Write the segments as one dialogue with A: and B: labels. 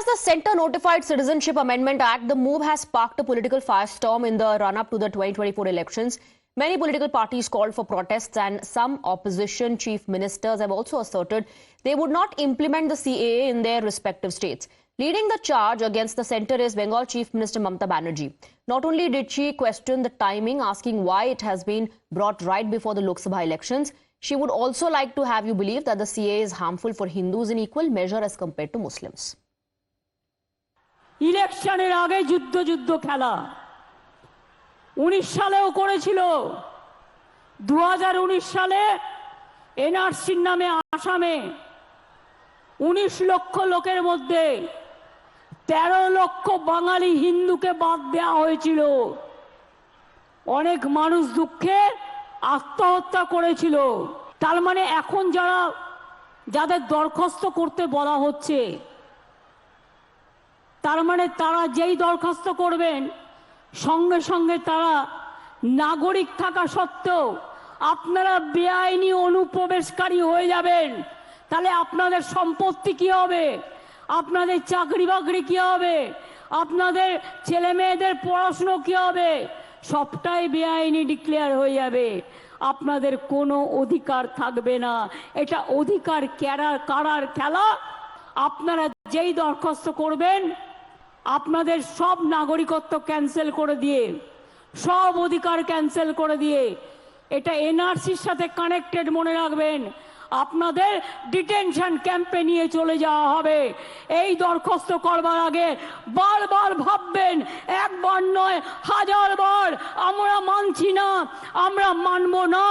A: as the centre notified Citizenship Amendment Act, the move has sparked a political firestorm in the run-up to the 2024 elections. Many political parties called for protests, and some opposition chief ministers have also asserted they would not implement the CAA in their respective states. Leading the charge against the centre is Bengal Chief Minister Mamata Banerjee. Not only did she question the timing, asking why it has been brought right before the Lok Sabha elections, she would also like to have you believe that the CAA is harmful for Hindus in equal measure as compared to Muslims.
B: ইলেকশনের আগে যুদ্ধ খেলা 19 সালেও করেছিল 2019 সালে এনআরসির নামে আসামে 19 লক্ষ লোকের মধ্যে 13 লক্ষ বাঙালি হিন্দুকে বাদ দেওয়া হয়েছিল অনেক মানুষ দুঃখে আত্মহত্যা করেছিল তার মানে এখন যাদের দরখাস্ত করতে বলা হচ্ছে তার মানে তারা যেই দরখাস্ত করবেন সঙ্গে সঙ্গে তারা নাগরিক থাকা সত্ত্বেও আপনারা বেআইনি অনুপ্রবেশকারী হয়ে যাবেন তাহলে আপনাদের সম্পত্তি কি হবে আপনাদের চাকরি বাকরি কি হবে আপনাদের ছেলে মেয়েদের পড়াশোনা কি হবে সবটাই বেআইনি ডিক্লেয়ার হয়ে যাবে আপনাদের কোনো অধিকার থাকবে না এটা অধিকার কারার খেলা আপনারা যেই দরখাস্ত করবেন আপনাদের সব নাগরিকত্ব ক্যান্সেল করে দিয়ে সব অধিকার ক্যান্সেল করে দিয়ে এটা এনআরসির সাথে কানেক্টেড মনে রাখবেন আপনাদের ডিটেনশন ক্যাম্পে নিয়ে চলে যাওয়া হবে এই দরখাস্ত করবার আগে বারবার ভাববেন একবার নয় হাজার বার আমরা মানছি না আমরা মানব না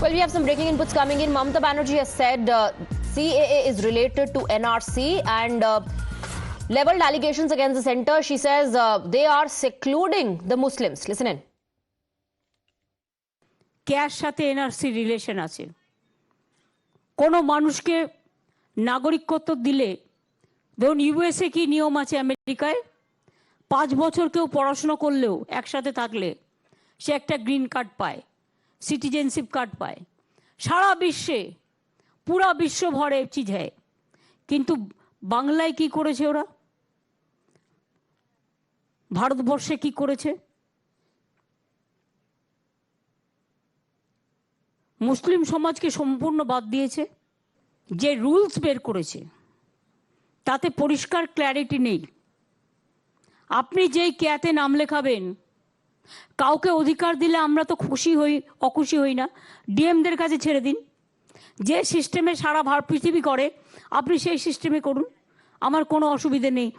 A: Well, we have some breaking inputs coming in. Mamata Banerjee has said CAA is related to NRC and leveled allegations against the centre. She says they are secluding the Muslims. Listen in.
B: কার সাথে NRC relation আছে কোন মানুষকে নাগরিকত্ব দিলে ধরুন USA কি নিয়ম আছে আমেরিকায় 5 বছর কেউ পড়াশোনা করলেও একসাথে থাকলে সে একটা গ্রিন কার্ড পায় সিটিজেনশিপ কার্ড পায় সারা বিশ্বে পুরা বিশ্ব ভরে চিজ হয় কিন্তু বাংলায় কি করেছে ওরা ভারতবর্ষে কি করেছে মুসলিম সমাজকে সম্পূর্ণ বাদ দিয়েছে যে রুলস বের করেছে তাতে পরিষ্কার ক্ল্যারিটি নেই আপনি যেই ক্যাতে নাম লেখাবেন কাউকে অধিকার দিলে আমরা তো খুশি হই অখুশি হই না ডিএমদের কাছে ছেড়ে দিন যে সিস্টেমে সারা ভারত পৃথিবী করে আপনি সেই সিস্টেমে করুন আমার কোনো অসুবিধা নেই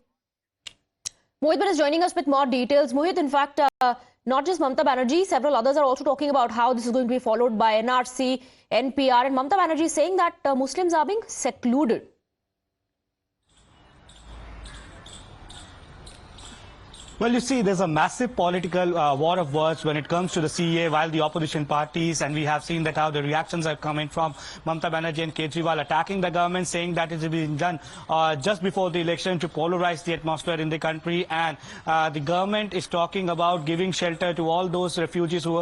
A: Mohit is joining us with more details. Mohit, in fact, not just Mamata Banerjee, several others are also talking about how this is going to be followed by NRC, NPR, and Mamata Banerjee is saying that Muslims are being secluded.
C: Well, you see, there's a massive political war of words when it comes to the CAA, while the opposition parties, and we have seen that how the reactions are coming from Mamata Banerjee and Kejriwal attacking the government, saying that it is being done just before the election to polarize the atmosphere in the country. And the government is talking about giving shelter to all those refugees who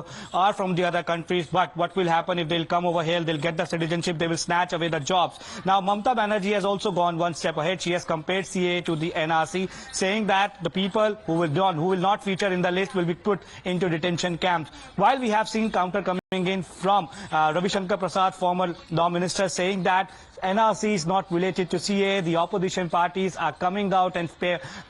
C: are from the other countries. But what will happen if they'll come over here, they'll get the citizenship, they will snatch away the jobs. Now, Mamata Banerjee has also gone one step ahead. She has compared CAA to the NRC, saying that the people who will not feature in the list will be put into detention camps. While we have seen counter coming in from Ravi Shankar Prasad, former law minister, saying that NRC is not related to CAA. The opposition parties are coming out and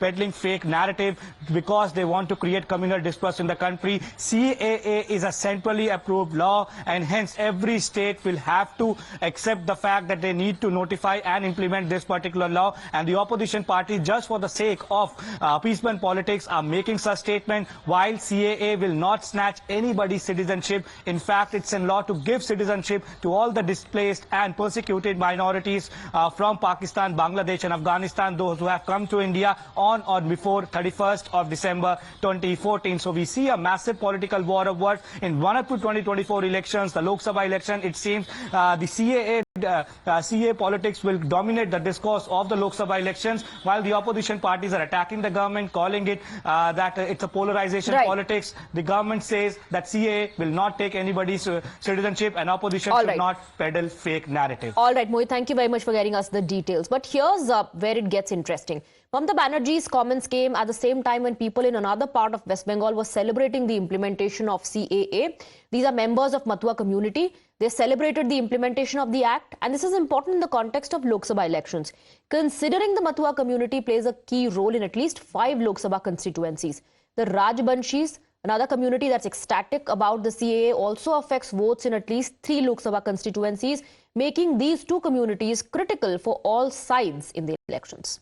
C: peddling fake narrative because they want to create communal distrust in the country. CAA is a centrally approved law, and hence every state will have to accept the fact that they need to notify and implement this particular law. And the opposition parties, just for the sake of appeasement politics, are making such statement, while CAA will not snatch anybody's citizenship. In fact, it's a law to give citizenship to all the displaced and persecuted minorities from Pakistan, Bangladesh and Afghanistan, those who have come to India on or before 31st of December 2014. So we see a massive political war of words in one up to 2024 elections, the Lok Sabha election. It seems the CAA CA politics will dominate the discourse of the Lok Sabha elections, while the opposition parties are attacking the government, calling it that it's a polarization politics. The government says that CA will not take anybody's citizenship, and opposition should not peddle fake narrative.
A: All right, Mohit, thank you very much for getting us the details. But here's where it gets interesting. Mamata Banerjee's comments came at the same time when people in another part of West Bengal were celebrating the implementation of CAA. These are members of Matua community. They celebrated the implementation of the act, and this is important in the context of Lok Sabha elections, considering the Matua community plays a key role in at least 5 Lok Sabha constituencies. The Rajbanshis, another community that's ecstatic about the CAA, also affects votes in at least 3 Lok Sabha constituencies, making these 2 communities critical for all sides in the elections.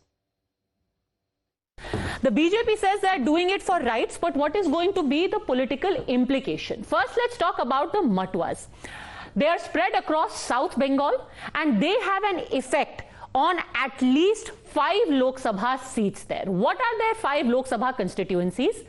D: The BJP says they are doing it for rights, but what is going to be the political implication? First, let's talk about the Matuas. They are spread across South Bengal, and they have an effect on at least 5 Lok Sabha seats there. What are their 5 Lok Sabha constituencies?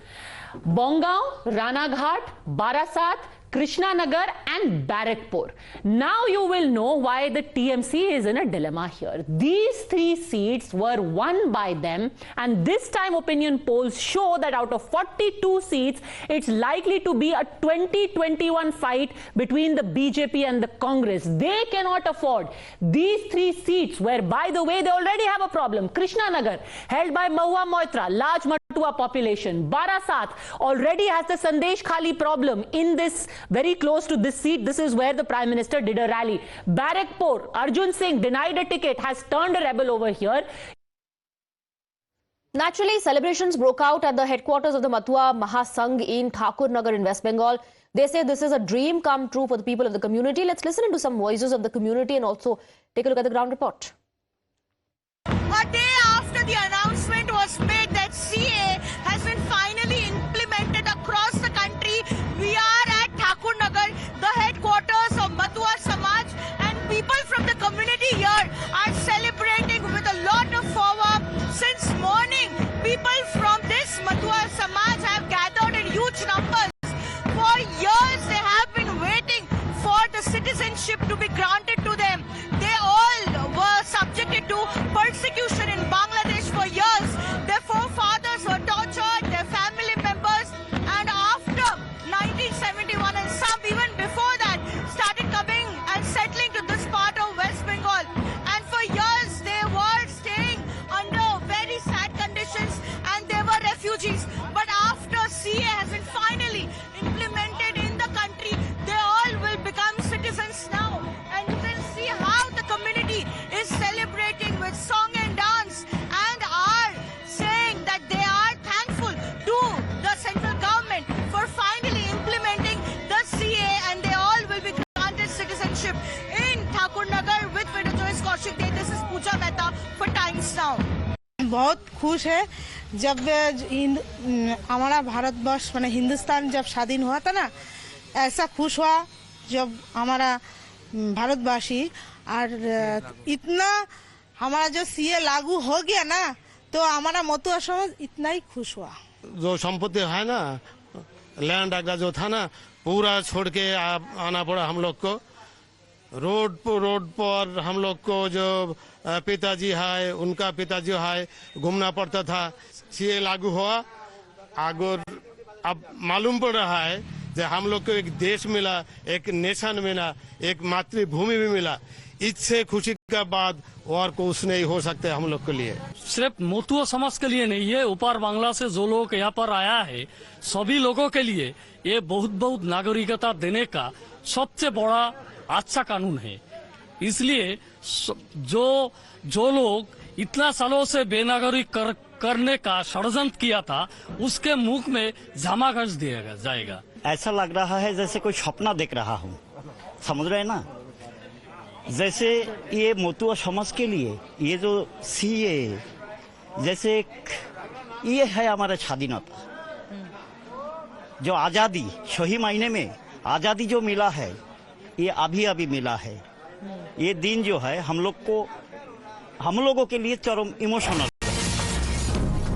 D: Bongaon, Ranaghat, Barasat, Krishnanagar and Barrackpur. Now you will know why the TMC is in a dilemma here. These 3 seats were won by them, and this time opinion polls show that out of 42 seats, it's likely to be a 20-21 fight between the BJP and the Congress. They cannot afford these 3 seats where, by the way, they already have a problem. Krishnanagar, held by Mahua Moitra, large Matua population. Barasat already has the Sandesh Khali problem in this, very close to this seat. This is where the Prime Minister did a rally. Barrackpur, Arjun Singh denied a ticket, has turned a rebel over here.
A: Naturally, celebrations broke out at the headquarters of the Matua Mahasangh in Thakurnagar in West Bengal. They say this is a dream come true for the people of the community. Let's listen to some voices of the community and also take a look at the ground report.
E: A day after the announcement was made that CA has been finally implemented across the country, we are at Thakurnagar, the headquarters of Matua Samaj, and people from the community here are celebrating with a lot of fervor. Since morning, people from this Matua Samaj have gathered in huge numbers. For years, they have been waiting for the citizenship to be granted to them. They all were subjected to persecution in Bangladesh for years. Their forefathers were tortured, their family members, and after 1971 and some even before that started coming and settling to this part of West Bengal. And for years they were staying under very sad conditions and they were refugees. But after CA has been finally implemented in the country, they all will become citizens now. And you can see how the community is celebrating with song and dance and are saying that they are thankful to the central government for finally implementing the CA, and they all will be granted citizenship in Thakurnagar with video journalist Kaushik Dey. This is Pooja Mehta for Times Now.
F: बहुत खुश है जब हमारा भारतवर्ष माने हिंदुस्तान जब स्वाधीन हुआ था ना, ऐसा खुश हुआ जब हमारा भारतवासी और इतना हमारा जो सीए लागू हो गया ना, तो हमारा मतुआ समाज इतना ही खुश हुआ।
G: जो संपत्ति है ना, लैंड एग्रा जो था ना, पूरा छोड़ के आना पड़ा हम लोग को। रोड पर हम लोग को जो पिताजी है, उनका पिताजी है, घूमना पड़ता था। सीए लागू हुआ, आगे अब मालूम पड़ रहा है कि हम लोग को एक देश मिला, एक नेशन मिला, एक मातृभूमि भी मिला। इससे खुशी का बाद और कुछ नहीं हो सकता हम लोग के लिए।
H: सिर्फ मতুआ समाज के लिए नहीं है, ऊपर बांग्ला से जो लोग यहाँ पर आया है, सभी लोगों के लिए ये बहुत नागरिकता देने का सबसे बड़ा अच्छा कानून है। इसलिए जो लोग इतना सालों से बेनागरिक करने का षड्यंत्र किया था, उसके मुख में जामा घस दिया जाएगा।
I: ऐसा लग रहा है जैसे कोई सपना देख रहा हूँ, समझ रहे हैं ना। जैसे ये मতুआ समाज के लिए ये जो सीए, जैसे ये है हमारा स्वाधीनता, जो आज़ादी सही मायने में आज़ादी जो मिला है, ये अभी मिला है। ये दिन जो है हम लोगों के लिए चरम emotional.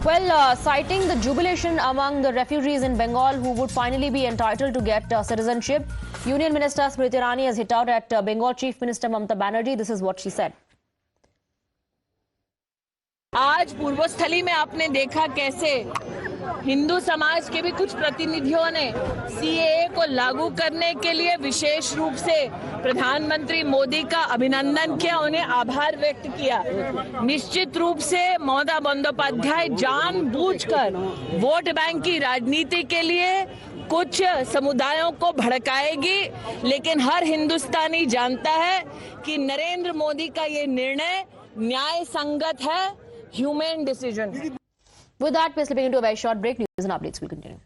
A: Well, citing the jubilation among the refugees in Bengal who would finally be entitled to get citizenship, Union Minister Smriti Irani has hit out at Bengal Chief Minister Mamata Banerjee. This is what she said.
B: आज पूर्वस्थली में आपने देखा कैसे हिंदू समाज के भी कुछ प्रतिनिधियों ने सीएए को लागू करने के लिए विशेष रूप से प्रधानमंत्री मोदी का अभिनंदन किया, उन्हें आभार व्यक्त किया। निश्चित रूप से ममता बंदोपाध्याय जानबूझकर वोट बैंक की राजनीति के लिए कुछ समुदायों को भड़काएगी, लेकिन हर हिंदुस्तानी जानता है कि नरेंद्र मोदी का ये निर्णय न्याय संगत है, human decision.
A: With that, we're slipping into a very short break. News and updates will continue.